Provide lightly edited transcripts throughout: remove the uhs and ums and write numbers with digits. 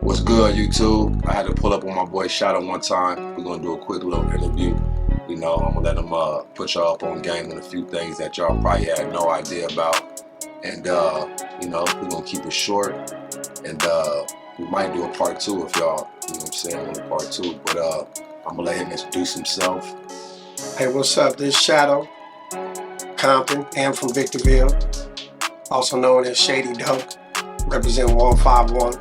What's good, YouTube? I had to pull up on my boy Shadow one time. We're gonna do a quick little interview. I'm gonna let him put y'all up on game on a few things that y'all probably had no idea about. And we're gonna keep it short. And we might do a part two if y'all, want a part two. But I'm gonna let him introduce himself. Hey, what's up? This is Shadow Compton, and from Victorville, also known as Shady Dope, represent 151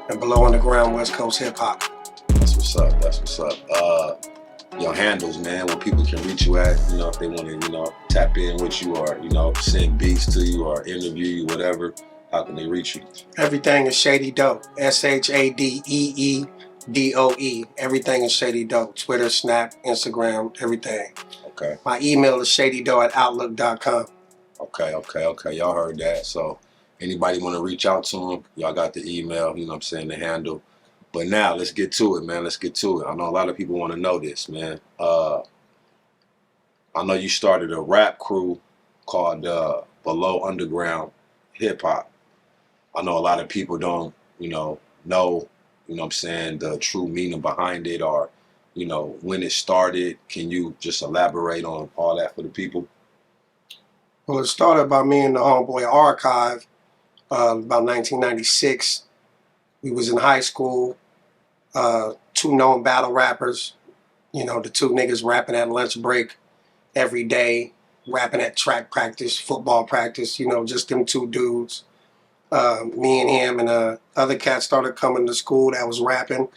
and below underground West Coast hip hop. That's what's up. That's what's up. Your handles, man, where people can reach you at, if they want to, tap in with you or, send beats to you or interview you, whatever. How can they reach you? Everything is Shady Dope. ShadeeDoe. Everything is Shady Dope. Twitter, Snap, Instagram, everything. Okay. My email is shadydoe@outlook.com. Okay. Y'all heard that. So anybody want to reach out to him, y'all got the email, the handle. But now let's get to it, man. Let's get to it. I know a lot of people want to know this, man. I know you started a rap crew called Below Underground Hip Hop. I know a lot of people don't, know, the true meaning behind it or, when it started. Can you just elaborate on all that for the people? Well, it started by me and the homeboy Archive about 1996. We was in high school. Two known battle rappers, the two niggas rapping at lunch break every day, rapping at track practice, football practice, just them two dudes. Me and him and other cats started coming to school that was rapping,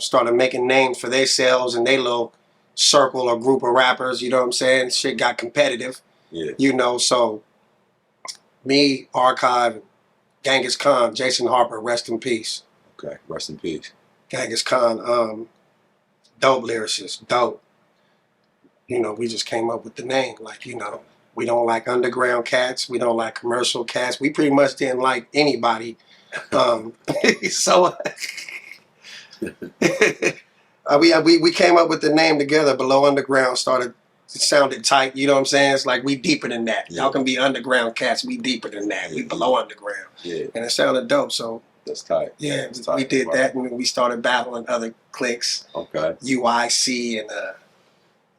started making names for themselves and they little circle or group of rappers, you know what I'm saying? Shit got competitive, so me, Archive, Genghis Khan, Jason Harper, rest in peace. Okay, rest in peace. Genghis Khan, dope lyricist, dope. We just came up with the name. We don't like underground cats. We don't like commercial cats. We pretty much didn't like anybody. So we came up with the name together. Below Underground it sounded tight. You know what I'm saying? It's like we deeper than that. Yeah. Y'all can be underground cats. We deeper than that. We below underground. Yeah. And it sounded dope. So that's tight. yeah, that's tight. We did that, and we started battling other cliques. Okay. UIC and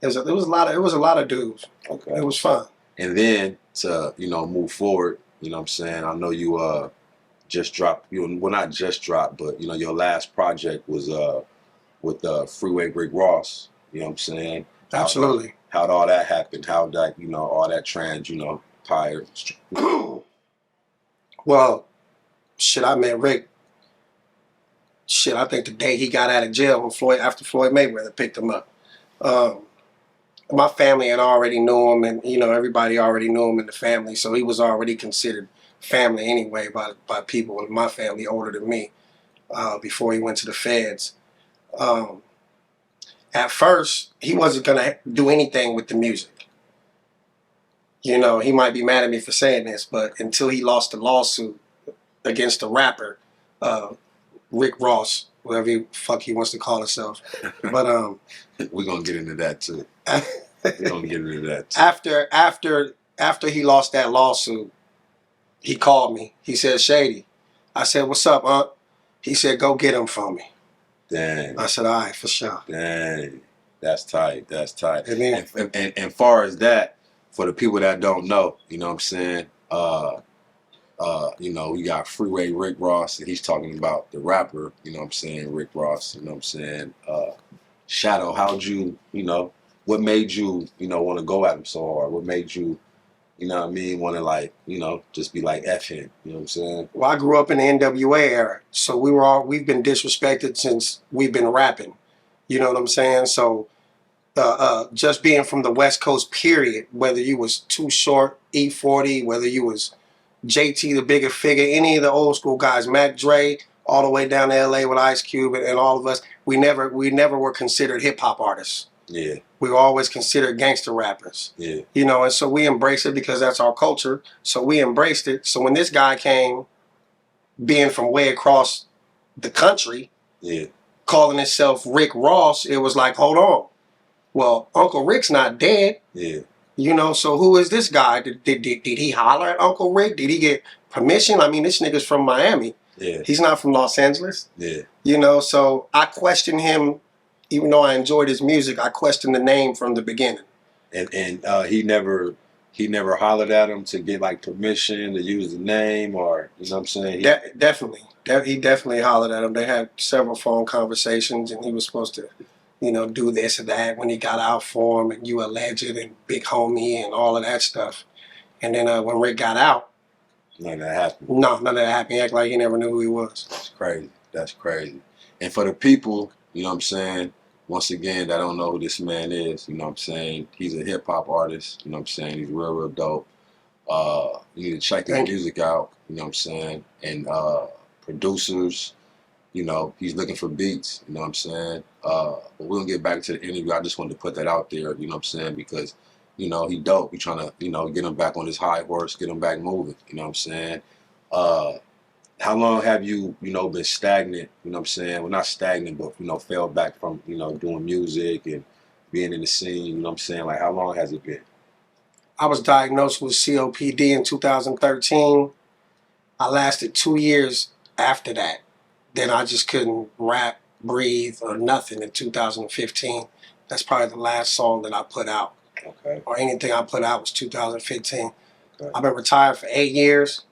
it was a lot of dudes. Okay. It was fun. And then to move forward, I know you just dropped, not just dropped, but your last project was with Freeway Rick Ross. You know what I'm saying? Absolutely. How'd all that happen? How'd that all that transpired? Well, shit, I met Rick. Shit, I think the day he got out of jail after Floyd Mayweather picked him up. My family had already knew him, and everybody already knew him in the family, so he was already considered family anyway by people in my family older than me. Before he went to the feds, at first he wasn't gonna do anything with the music. He might be mad at me for saying this, but until he lost the lawsuit against the rapper, Rick Ross, whatever the fuck he wants to call himself. But we're gonna get into that too. We're gonna get into that too. After he lost that lawsuit, he called me. He said, "Shady." I said, "What's up, Aunt?" He said, "Go get him for me." Dang. I said, "All right, for sure." Dang. That's tight. That's tight. And far as that, for the people that don't know, you know what I'm saying? We got Freeway Rick Ross, and he's talking about the rapper, Rick Ross, Shadow, how'd you, what made you, want to go at him so hard? What made you, want to just be like F him, you know what I'm saying? Well, I grew up in the NWA era, so we've been disrespected since we've been rapping, you know what I'm saying? So just being from the West Coast period, whether you was Too Short, E40, whether you was JT the Bigger Figure, any of the old school guys, Mac Dre, all the way down to LA with Ice Cube and all of us, we never were considered hip hop artists. Yeah. We were always considered gangster rappers. Yeah. And so we embraced it because that's our culture. So we embraced it. So when this guy came, being from way across the country, calling himself Rick Ross, it was like, hold on. Well, Uncle Rick's not dead. Yeah. So who is this guy? Did he holler at Uncle Rick? Did he get permission? I mean, this nigga's from Miami. Yeah. He's not from Los Angeles. Yeah. You know, so I questioned him, even though I enjoyed his music. I questioned the name from the beginning. And he never hollered at him to get like permission to use the name, or you know what I'm saying? Definitely. He definitely hollered at him. They had several phone conversations, and he was supposed to, you know, do this or that when he got out for him, and you a legend and big homie and all of that stuff. And then when Rick got out, none of that happened. No, none of that happened. He acted like he never knew who he was. That's crazy. That's crazy. And for the people, you know what I'm saying, once again, that don't know who this man is, you know what I'm saying, he's a hip-hop artist, you know what I'm saying, he's real dope. You need to check his music out, you know what I'm saying, and producers, you know, he's looking for beats, you know what I'm saying. But we're going to get back to the interview. I just wanted to put that out there, you know what I'm saying, because, you know, he dope. We trying to, you know, get him back on his high horse, get him back moving, you know what I'm saying. How long have you, you know, been stagnant, you know what I'm saying? Well, not stagnant, but, you know, fell back from, you know, doing music and being in the scene, you know what I'm saying? Like, how long has it been? I was diagnosed with COPD in 2013. I lasted 2 years after that. Then I just couldn't rap, breathe, or nothing in 2015. That's probably the last song that I put out. Okay. Or anything I put out was 2015. Okay. I've been retired for 8 years.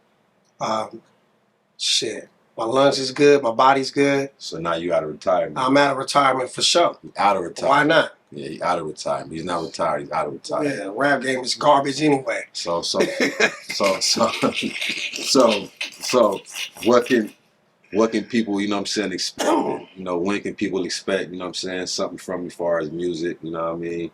Shit. My lungs is good. My body's good. So now you out of retirement. I'm out of retirement for sure. Out of retirement. Why not? Yeah, he's out of retirement. He's not retired. He's out of retirement. Yeah, rap game is garbage anyway. So what can people, you know what I'm saying, expect? You know, when can people expect, you know what I'm saying, something from you as far as music, you know what I mean?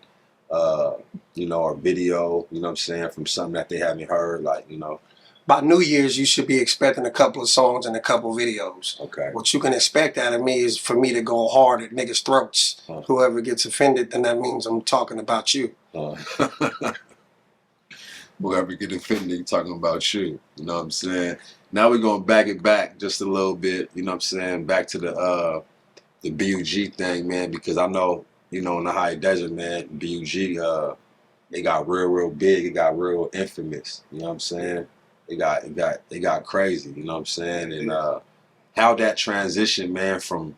You know, or video, you know what I'm saying, from something that they haven't heard, like, you know. By New Year's, you should be expecting a couple of songs and a couple of videos. Okay. What you can expect out of me is for me to go hard at niggas' throats. Huh. Whoever gets offended, then that means I'm talking about you. Whoever get offended, you talking about you. You know what I'm saying? Now we're going to back it back just a little bit, you know what I'm saying, back to the BUG thing, man, because I know, you know, in the high desert, man, BUG, they got real big, it got real infamous, you know what I'm saying? They got crazy, you know what I'm saying? And how that transition, man, from,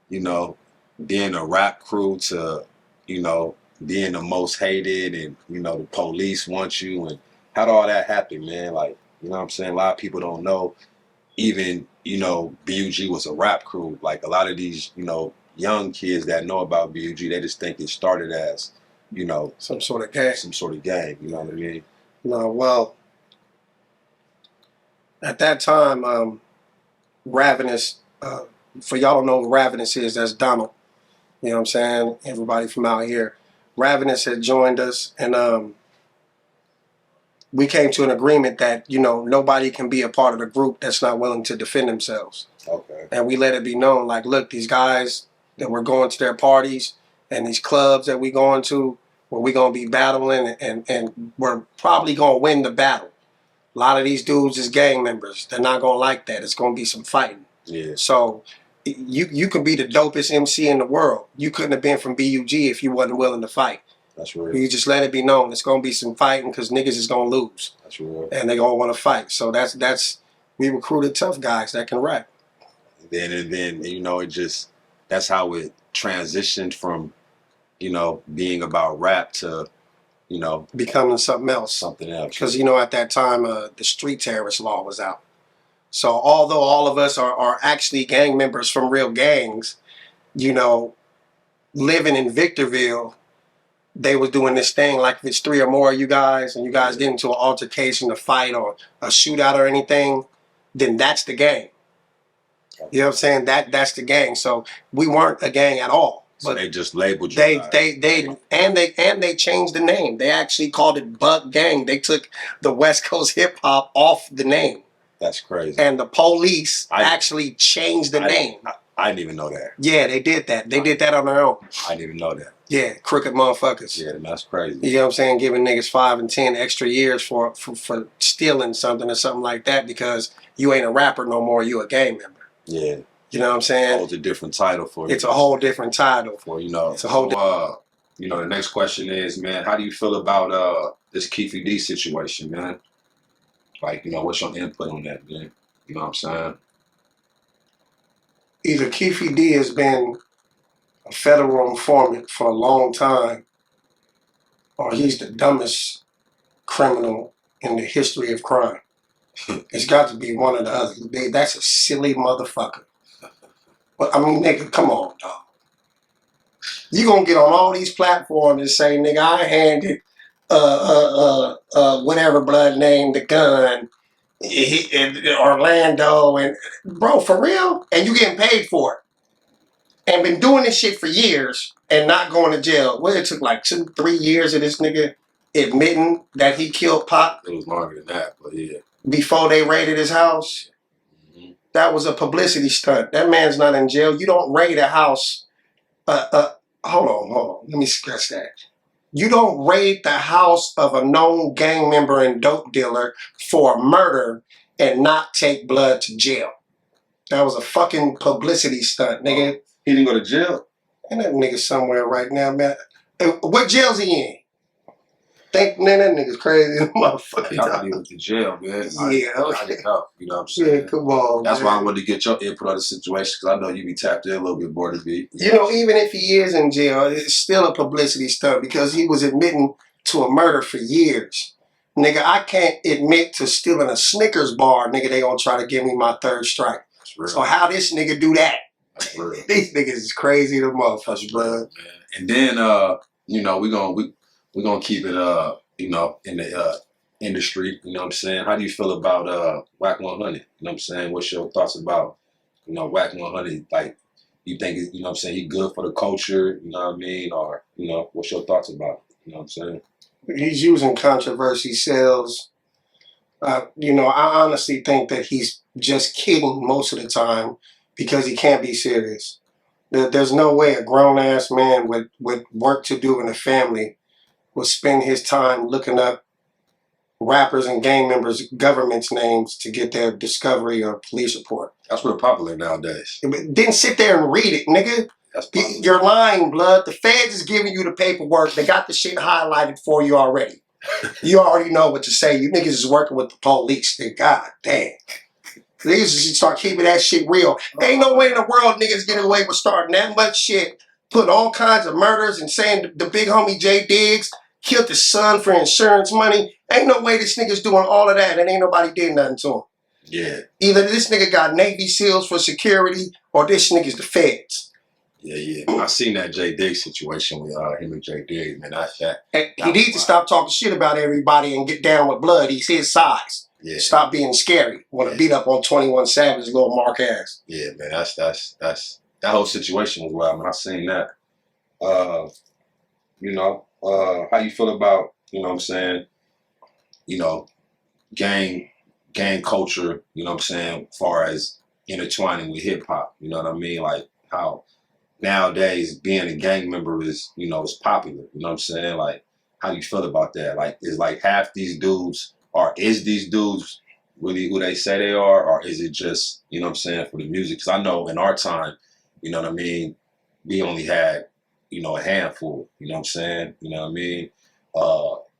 you know, being a rap crew to, you know, being the most hated, and, you know, the police want you, and how'd all that happen, man? Like, you know what I'm saying? A lot of people don't know even, you know, BUG was a rap crew. Like, a lot of these, you know, young kids that know about BUG, they just think it started as, you know, some sort of gang. Some sort of gang, you know what I mean? No, well, at that time, Ravenous, for y'all don't know who Ravenous is, that's Donald. You know what I'm saying? Everybody from out here. Ravenous had joined us, and we came to an agreement that, you know, nobody can be a part of the group that's not willing to defend themselves. Okay. And we let it be known, like, look, these guys that we're going to their parties and these clubs that we going to, where we going to be battling, and we're probably going to win the battle. A lot of these dudes is gang members. They're not going to like that. It's going to be some fighting. Yeah. So you can be the dopest MC in the world. You couldn't have been from BUG if you wasn't willing to fight. That's real. You just let it be known. It's going to be some fighting because niggas is going to lose. That's real. And they're going to want to fight. So that's we recruited tough guys that can rap. And then, you know, that's how it transitioned from, you know, being about rap to, you know, becoming something else. Something else. Because, you know, at that time, the street terrorist law was out. So although all of us are actually gang members from real gangs, you know, living in Victorville, they was doing this thing like if it's 3 or more of you guys and you guys get into an altercation, a fight, or a shootout or anything, then that's the gang. You know what I'm saying? That's the gang. So we weren't a gang at all. So they just labeled you. They changed the name. They actually called it Buck Gang. They took the West Coast hip hop off the name. That's crazy. And the police actually changed the name. I didn't even know that. Yeah, they did that. They did that on their own. I didn't even know that. Yeah, crooked motherfuckers. Yeah, that's crazy. You know what I'm saying? Giving niggas 5 and 10 extra years for stealing something or something like that because you ain't a rapper no more. You a gang member. Yeah. You know what I'm saying? It's a different title for you. It's a whole different title. For, you know. It's a whole you know, the next question is, man, how do you feel about this Keefy D situation, man? Like, you know, what's your input on that, man? You know what I'm saying? either Keefe D has been a federal informant for a long time, or he's the dumbest criminal in the history of crime. It's got to be one or the other. That's a silly motherfucker. But I mean, nigga, come on, dog. You gonna get on all these platforms and say, nigga, I handed whatever blood name the gun, Orlando, and bro, for real? And you getting paid for it. And been doing this shit for years and not going to jail. Well, it took like 2-3 years of this nigga admitting that he killed Pop. It was longer than that, but yeah. Before they raided his house. Mm-hmm. That was a publicity stunt. That man's not in jail. You don't raid a house. Hold on. Let me stress that. You don't raid the house of a known gang member and dope dealer for murder and not take blood to jail. That was a fucking publicity stunt, nigga. He didn't go to jail? And that nigga somewhere right now, man. What jail's he in? Think, man, that nigga's crazy, motherfucker. Y'all went to jail, man. Yeah, I didn't know. You know what I'm saying? Yeah, come on. That's why I wanted to get your input on the situation, because I know you be tapped in a little bit more than me. You know, even if he is in jail, it's still a publicity stunt because he was admitting to a murder for years. Nigga, I can't admit to stealing a Snickers bar. Nigga, they gonna try to give me my third strike. So how this nigga do that? These niggas is crazy, the motherfuckers, bro. And then, you know, we're gonna keep it, you know, in the industry. You know what I'm saying? How do you feel about Whack 100? You know what I'm saying? What's your thoughts about, you know, Whack 100? Like, you think, you know what I'm saying, he good for the culture? You know what I mean? Or, you know, what's your thoughts about it? You know what I'm saying? He's using controversy sales. You know, I honestly think that he's just kidding most of the time because he can't be serious. There's no way a grown-ass man with work to do in a family will spend his time looking up rappers and gang members' government's names to get their discovery or police report. That's real popular nowadays. Didn't sit there and read it, nigga. You're lying, blood. The feds is giving you the paperwork. They got the shit highlighted for you already. You already know what to say. You niggas is working with the police. God damn. Niggas just start keeping that shit real. Ain't no way in the world niggas get away with starting that much shit, putting all kinds of murders and saying the big homie Jay Diggs killed his son for insurance money. Ain't no way this nigga's doing all of that and ain't nobody did nothing to him. Yeah. Either this nigga got Navy SEALs for security or this nigga's the feds. Yeah. I seen that Jay Diggs situation with him and Jay Diggs, man. He needs to stop talking shit about everybody and get down with blood. He's his size. Yeah. Stop being scary. Want to beat up on 21 Savage, little Mark ass. Yeah, man. That's that whole situation was wild, man. I seen that. You know, how you feel about, you know what I'm saying, you know, gang culture, you know what I'm saying, as far as intertwining with hip hop, you know what I mean? Like how nowadays being a gang member is, you know, is popular, you know what I'm saying? Like, how you feel about that? Like, is like half these dudes, or is these dudes really who they say they are, or is it just, you know what I'm saying, for the music? Because I know in our time, you know what I mean, we only had, you know, a handful, you know what I'm saying? You know what I mean?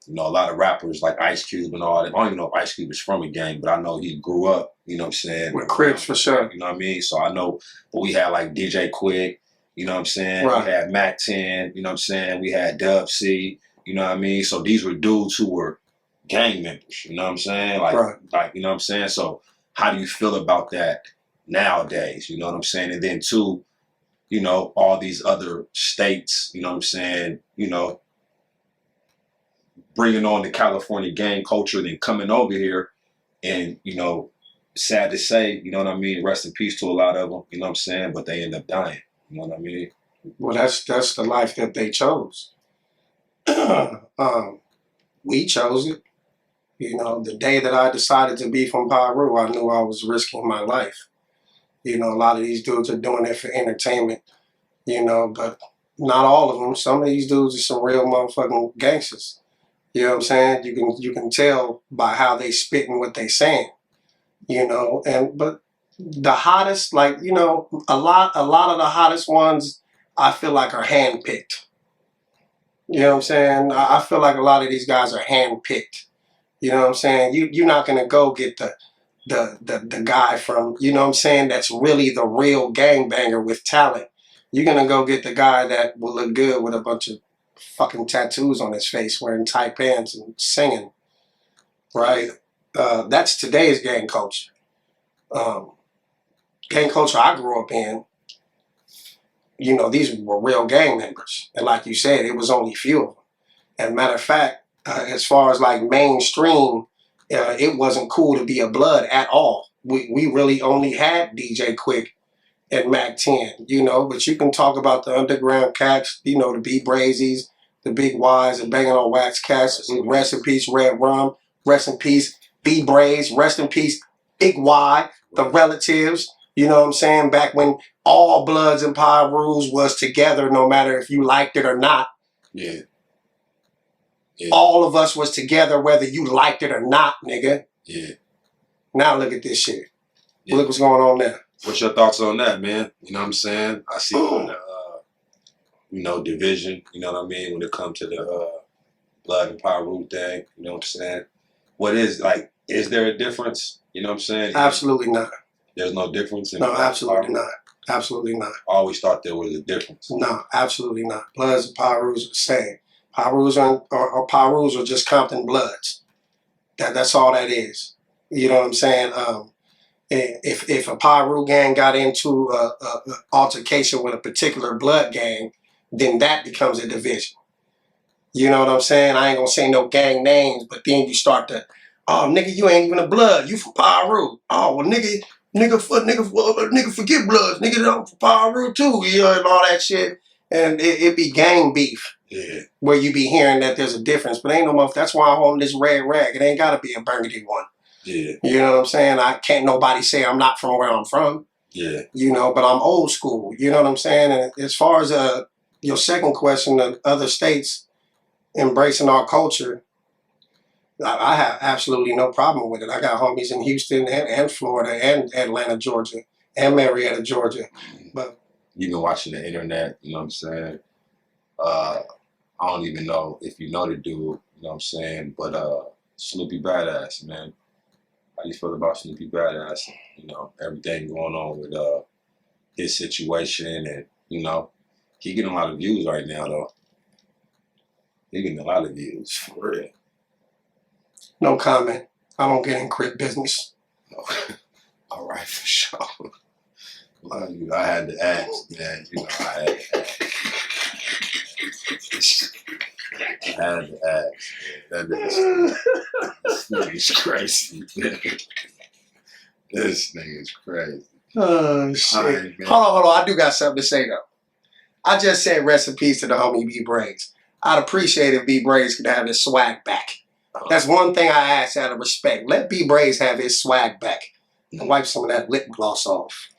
You know, a lot of rappers like Ice Cube and all that. I don't even know if Ice Cube is from a gang, but I know he grew up, you know what I'm saying? With Crips for sure. You know what I mean? So I know, but we had like DJ Quick, you know what I'm saying? Right. We had Mac 10, you know what I'm saying? We had Dub C, you know what I mean? So these were dudes who were gang members, you know what I'm saying? Like, you know what I'm saying? So how do you feel about that nowadays? You know what I'm saying? And then too, you know, all these other states, you know what I'm saying, you know, bringing on the California gang culture, then coming over here and, you know, sad to say, you know what I mean, rest in peace to a lot of them, you know what I'm saying, but they end up dying, you know what I mean? Well, that's the life that they chose. We chose it. You know, the day that I decided to be from Piru, I knew I was risking my life. You know, a lot of these dudes are doing it for entertainment, you know, but not all of them. Some of these dudes are some real motherfucking gangsters. You know what I'm saying? You can tell by how they spitting what they saying, you know. But the hottest, like, you know, a lot of the hottest ones, I feel like are handpicked. You know what I'm saying? I feel like a lot of these guys are handpicked. You know what I'm saying? You're not gonna go get the guy from, you know what I'm saying, that's really the real gangbanger with talent. You're gonna go get the guy that will look good with a bunch of fucking tattoos on his face, wearing tight pants and singing, right? That's today's gang culture. Gang culture I grew up in, you know, these were real gang members. And like you said, it was only few of them. And matter of fact, as far as like mainstream, it wasn't cool to be a blood at all. We really only had DJ Quick and Mac 10, you know, but you can talk about the underground cats, you know, the B Brazies, the Big Ys, the Banging on Wax cats, rest in peace, Red Rum, rest in peace, B Braze, rest in peace, Big Y, the relatives, you know what I'm saying? Back when all Bloods and Pirus was together, no matter if you liked it or not. Yeah. Yeah. All of us was together whether you liked it or not, nigga. Yeah. Now look at this shit. Yeah. Look what's going on now. What's your thoughts on that, man? You know what I'm saying? I see the, you know, division, you know what I mean, when it comes to the Blood and Piru thing, you know what I'm saying? What is, like, is there a difference? You know what I'm saying? Absolutely not. There's no difference in No, absolutely not. Absolutely not. I always thought there was a difference. No, absolutely not. Bloods and Pirus are the same. Pirus are just Compton Bloods. That's all that is. You know what I'm saying? If a Piru gang got into a altercation with a particular blood gang, then that becomes a division. You know what I'm saying? I ain't gonna say no gang names, but then you start to, oh nigga, you ain't even a blood. You from Piru. Oh well, nigga, forget bloods. Nigga, I'm from Piru too. You know, and all that shit. And it be gang beef. Yeah. Where you be hearing that there's a difference, but ain't no more. That's why I'm on this red rag. It ain't gotta be a burgundy one. Yeah. You know what I'm saying? I can't nobody say I'm not from where I'm from. Yeah. You know, but I'm old school. You know what I'm saying? And as far as your second question of other states embracing our culture, I have absolutely no problem with it. I got homies in Houston and Florida and Atlanta, Georgia, and Marietta, Georgia. But you've been watching the internet, you know what I'm saying? I don't even know if you know the dude, you know what I'm saying? But Snoopy Badass, man. How you feel about Snoopy Badass? You know, everything going on with his situation, and you know, he getting a lot of views right now though. He getting a lot of views, for real. No comment. I don't get in Crip business. No. All right, for sure. Well, you know, I had to ask, man. You know, I had to ask. I had to ask. This nigga's crazy, man. This nigga's crazy. Oh, shit. Right, hold on. I do got something to say, though. I just said rest in peace to the homie B Braze. I'd appreciate if B Braze could have his swag back. That's one thing I ask out of respect. Let B Braze have his swag back and wipe some of that lip gloss off.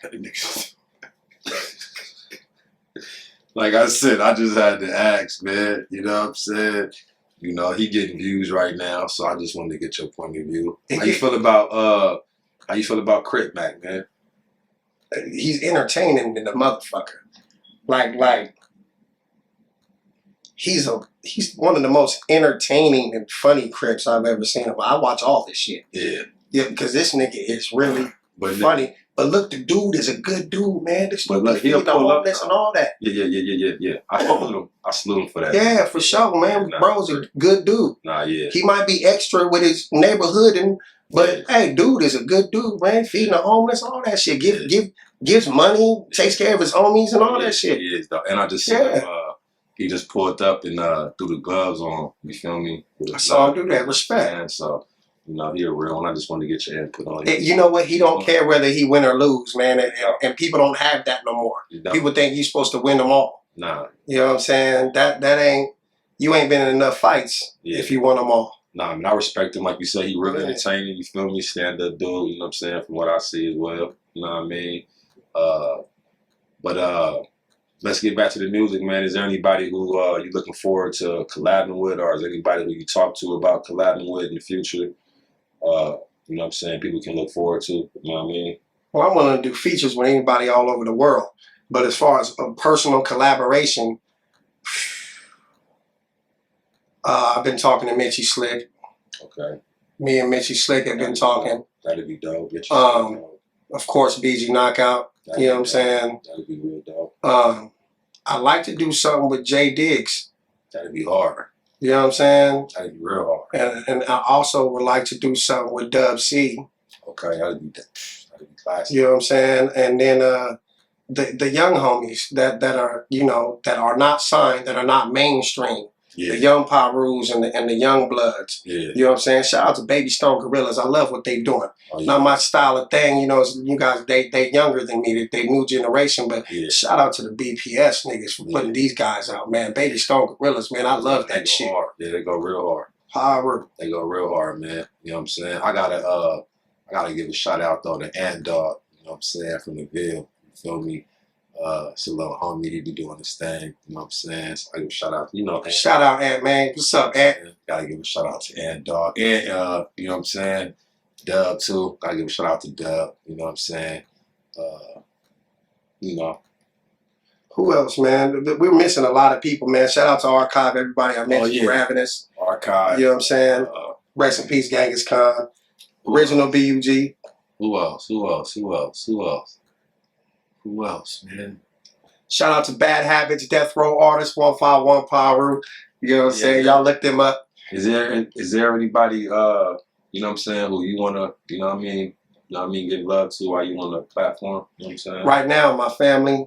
Like I said, I just had to ask, man. You know what I'm saying? You know, he getting views right now, so I just wanted to get your point of view. How you feel about Crip Mac, man? He's entertaining than the motherfucker. Like he's one of the most entertaining and funny Crips I've ever seen. I watch all this shit. Yeah. Yeah, because this nigga is really funny. But look, the dude is a good dude, man. This dude he'll pull up and all that. Yeah. I salute him. I salute him for that. Yeah, for sure, man. Bro's a good dude. Nah, yeah. He might be extra with his neighborhood, but hey, dude is a good dude, man. Feeding the homeless, all that shit. Gives money, takes care of his homies and all that shit. He is, though. And I just saw him, he just pulled up and threw the gloves on. You feel me? I saw him do that. Respect. And so, you know, he a real one. I just wanted to get your input on it. You know what? He don't care whether he win or lose, man. And people don't have that no more. People think you're supposed to win them all. Nah. You know what I'm saying? That ain't, you ain't been in enough fights if you won them all. Nah, I mean, I respect him. Like you said, he really entertaining. You feel me? Stand up dude, you know what I'm saying? From what I see as well. You know what I mean? But let's get back to the music, man. Is there anybody who you looking forward to collabing with, or is there anybody who you talk to about collabing with in the future? You know what I'm saying? People can look forward to. You know what I mean? Well, I'm willing to do features with anybody all over the world. But as far as a personal collaboration, I've been talking to Mitchie Slick. Okay. Me and Mitchie Slick have been talking. That'd be dope. Get you Of course, BG Knockout. You know what I'm saying? That'd be real dope. I'd like to do something with Jay Diggs. That'd be hard. You know what I'm saying? That'd be real hard. And I also would like to do something with Dub C. Okay, that'd be classic. You know what I'm saying? And then the young homies that are, you know, that are not signed, that are not mainstream. Yeah. The young Pirus and the young Bloods. Yeah. You know what I'm saying? Shout out to Baby Stone Gorillas. I love what they doing. Oh, yeah. Not my style of thing, you know. You guys, they younger than me. They new generation, but shout out to the BPS niggas for putting these guys out, man. Baby Stone Gorillas, man. I love that shit. Hard. Yeah, they go real hard. Power. They go real hard, man. You know what I'm saying? I gotta give a shout out though to Ant Dog. You know what I'm saying? From the Ville. You feel me? It's a little homie, he be doing his thing, you know what I'm saying? So I give a shout out, you know. Shout out Ant, man. What's up, Ant? Gotta give a shout out to Ant Dog. And you know what I'm saying? Dub too. Gotta give a shout out to Dub, you know what I'm saying? You know. Who else, man? We're missing a lot of people, man. Shout out to Archive, everybody I mentioned for having us. Archive. You know what I'm saying? Rest in peace, Genghis Khan. Original BUG. Who else? Who else? Who else? Who else? Who else, man? Shout out to Bad Habits, Death Row Artists, 151 Piru. You know what I'm saying? Y'all look them up. Is there anybody, you know what I'm saying, who you want to, you know what I mean, give love to while you on the platform? You know what I'm saying? Right now, my family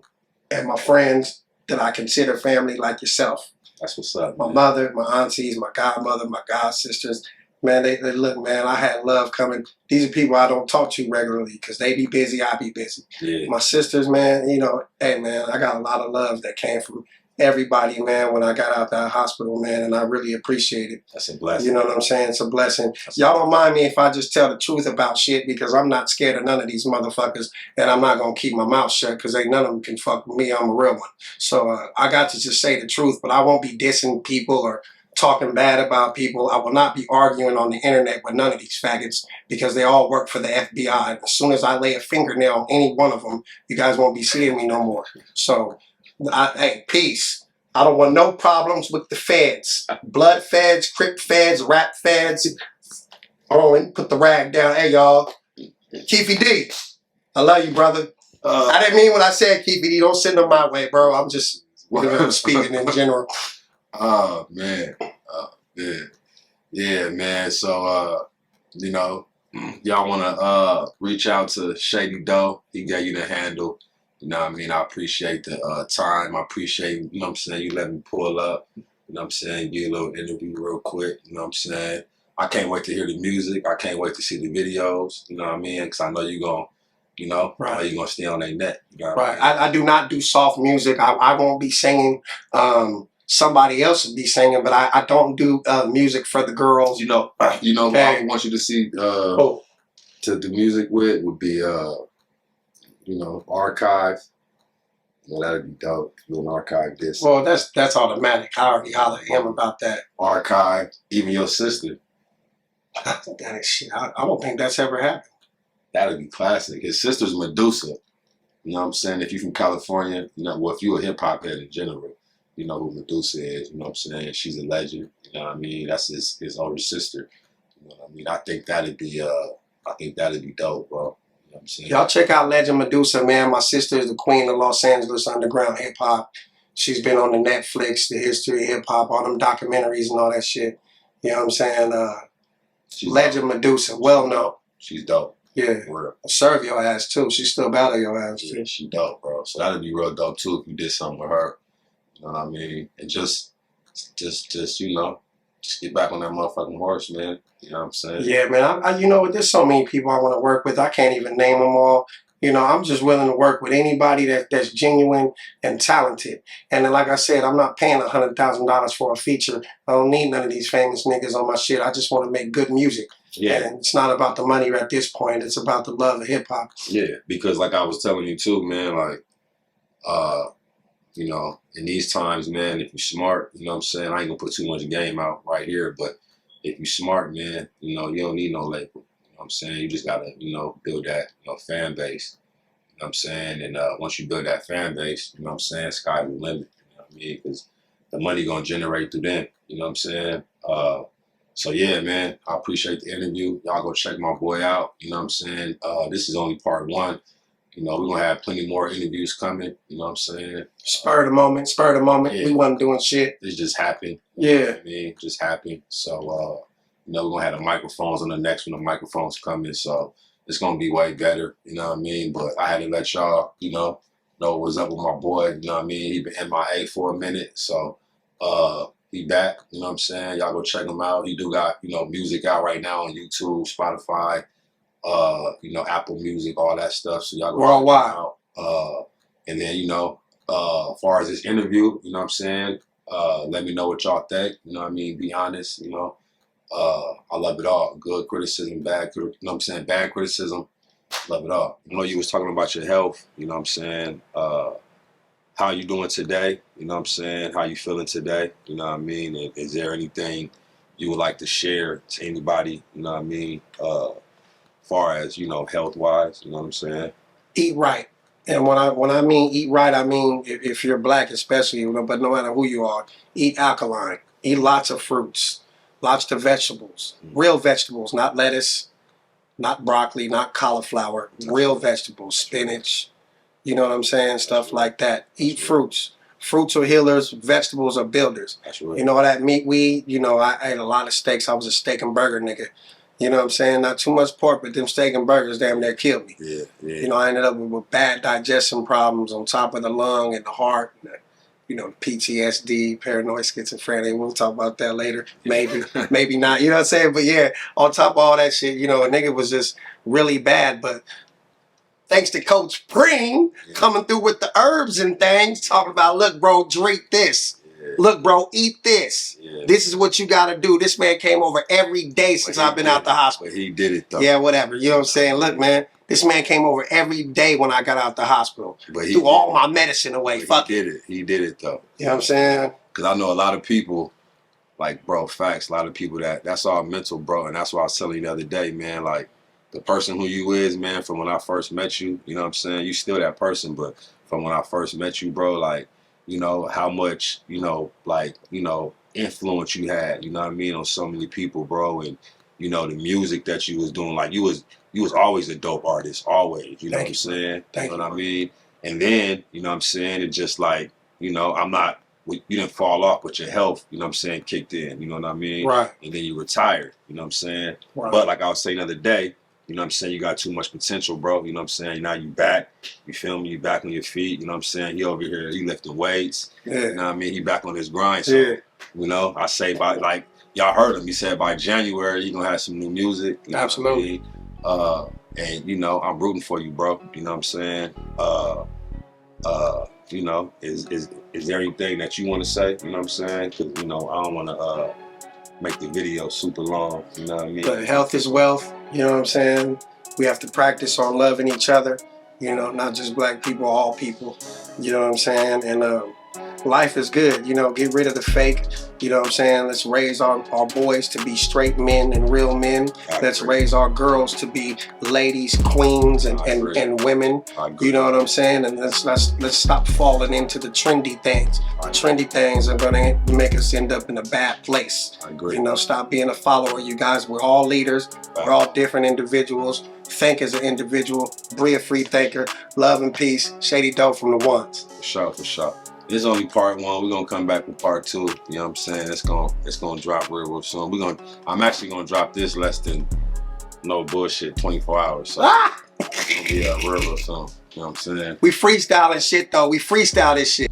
and my friends that I consider family like yourself. That's what's up, my mother, my aunties, my godmother, my god sisters. Man, they look, man, I had love coming. These are people I don't talk to regularly because they be busy, I be busy. Yeah. My sisters, man, you know, hey, man, I got a lot of love that came from everybody, man, when I got out that hospital, man, and I really appreciate it. That's a blessing. You know what I'm saying? It's a blessing. Y'all don't mind me if I just tell the truth about shit because I'm not scared of none of these motherfuckers and I'm not going to keep my mouth shut because ain't none of them can fuck with me. I'm a real one. So I got to just say the truth, but I won't be dissing people or talking bad about people. I will not be arguing on the internet with none of these faggots because they all work for the FBI. As soon as I lay a fingernail on any one of them, you guys won't be seeing me no more. So, hey, peace. I don't want no problems with the feds. Blood feds, Crip feds, rap feds. Oh, and put the rag down. Hey, y'all. Keefy D, I love you, brother. I didn't mean when I said Keefy D. Don't send them my way, bro. I'm just speaking in general. Oh, man. Yeah, man. So, you know, y'all want to reach out to Shady Doe. He gave you the handle. You know what I mean? I appreciate the time. I appreciate, you know what I'm saying, you let me pull up. You know what I'm saying? Get a little interview real quick. You know what I'm saying? I can't wait to hear the music. I can't wait to see the videos. You know what I mean? Because I know you're going to, you know, I know you're going to stay on their neck. You know right. I do not do soft music. I won't be singing. Somebody else would be singing, but I don't do music for the girls. You know, what I want you to see to do music with would be, you know, Archive. Well, that'd be dope. You an Archive this. Well, that's automatic. I already hollered at him about that. Archive, even your sister. That is shit. I don't think that's ever happened. That'd be classic. His sister's Medusa. You know what I'm saying? If you're from California, you know, well, if you're a hip hop head in general, you know who Medusa is. You know what I'm saying? She's a legend. You know what I mean? That's his older sister. You know what I mean? I think that'd be dope, bro. You know what I'm saying? Y'all check out Legend Medusa, man. My sister is the queen of Los Angeles underground hip hop. She's been on the Netflix, the history of hip hop, all them documentaries and all that shit. You know what I'm saying? Legend dope. Medusa, well known. She's dope. Yeah. Serve your ass too. She still battle your ass too. Yeah, she dope, bro. So that'd be real dope too if you did something with her. You know what I mean? And just you know, just get back on that motherfucking horse, man. You know what I'm saying? Yeah, man. I you know, there's so many people I want to work with. I can't even name them all. You know, I'm just willing to work with anybody that's genuine and talented. And then, like I said, I'm not paying $100,000 for a feature. I don't need none of these famous niggas on my shit. I just want to make good music. Yeah. And it's not about the money at this point. It's about the love of hip hop. Yeah, because like I was telling you too, man, like, you know, in these times, man, if you're smart, you know what I'm saying? I ain't gonna put too much game out right here, but if you're smart, man, you know, you don't need no label. You know what I'm saying? You just gotta, you know, build that, you know, fan base. You know what I'm saying? And once you build that fan base, you know what I'm saying, sky's the limit. You know what I mean? Because the money gonna generate through them. You know what I'm saying? So yeah, man, I appreciate the interview. Y'all go check my boy out. You know what I'm saying? This is only part one. You know, we're gonna have plenty more interviews coming. You know what I'm saying? Spur of the moment, spur of the moment. Yeah. We wasn't doing shit. It just happened. Yeah. You know what I mean? Just happened. So you know, we're gonna have the microphones on the next one. The microphones coming, so it's gonna be way better. You know what I mean? But I had to let y'all, know what's up with my boy. You know what I mean? He been MIA for a minute, so he back. You know what I'm saying? Y'all go check him out. He do got music out right now on YouTube, Spotify, Apple Music, all that stuff. So y'all go Worldwide. check him out. And then as far as this interview, you know what I'm saying? Let me know what y'all think. You know what I mean? Be honest. I love it all. Good criticism, bad bad criticism. Love it all. You was talking about your health. You know what I'm saying? How you doing today? You know what I'm saying? How you feeling today? You know what I mean? And is there anything you would like to share to anybody? You know what I mean? Far as health wise. You know what I'm saying? Eat right. And when I mean eat right, I mean if you're black especially, but no matter who you are, eat alkaline. Eat lots of fruits, lots of vegetables, real vegetables, not lettuce, not broccoli, not cauliflower, real vegetables, spinach, you know what I'm saying? Stuff like that. Eat fruits. Fruits are healers, vegetables are builders. That's right. You know that meat we eat, I ate a lot of steaks. I was a steak and burger nigga. You know what I'm saying? Not too much pork, but them steak and burgers damn near killed me. Yeah. I ended up with bad digestion problems on top of the lung and the heart. PTSD, paranoid schizophrenia. We'll talk about that later. Maybe, maybe not. You know what I'm saying? But yeah, on top of all that shit, a nigga was just really bad. But thanks to Coach Pring coming through with the herbs and things, talking about, look, bro, drink this. Look, bro, eat this. This is what you got to do. This man came over every day since I've been out the hospital. But he did it, though. Yeah, whatever. You know what I'm saying? Look, man, this man came over every day when I got out the hospital. But he threw all my medicine away. Fuck it. He did it, though. You know what I'm saying? Because I know a lot of people, like, bro, facts, a lot of people that's all mental, bro. And that's what I was telling you the other day, man. Like, the person who you is, man, from when I first met you, you know what I'm saying? You still that person, but from when I first met you, bro, like, how much, influence you had, you know what I mean, on so many people, bro. And, the music that you was doing, like, you was always a dope artist, always, you know what I'm saying? You know what I mean? And then, you know what I'm saying, it just like, you didn't fall off, but your health, you know what I'm saying, kicked in, you know what I mean? Right. And then you retired, you know what I'm saying? Right. But like I was saying the other day, you know what I'm saying, you got too much potential, bro. You know what I'm saying? Now you back. You feel me? You back on your feet. You know what I'm saying? He over here, he lifting weights. Yeah. You know what I mean? He back on his grind. So, I say by, like, y'all heard him. He said by January, you're going to have some new music. You know Absolutely. What I mean? And, I'm rooting for you, bro. You know what I'm saying? Is there anything that you want to say? You know what I'm saying? Because, I don't want to make the video super long. You know what I mean? But health is wealth. You know what I'm saying? We have to practice on loving each other. Not just black people, all people. You know what I'm saying? And life is good. Get rid of the fake. You know what I'm saying? Let's raise our boys to be straight men and real men. Let's raise our girls to be ladies, queens, and women. You know what I'm saying? And let's stop falling into the trendy things. The trendy things are going to make us end up in a bad place. I agree. Stop being a follower. You guys, we're all leaders. We're all different individuals. Think as an individual. Be a free thinker. Love and peace. Shady Dope from the ones. For sure. This is only part one. We're gonna come back with part two. You know what I'm saying? It's gonna drop real soon. I'm actually gonna drop this less than, no bullshit, 24 hours. So it's gonna be real soon. You know what I'm saying? We freestyling shit though. We freestyle this shit.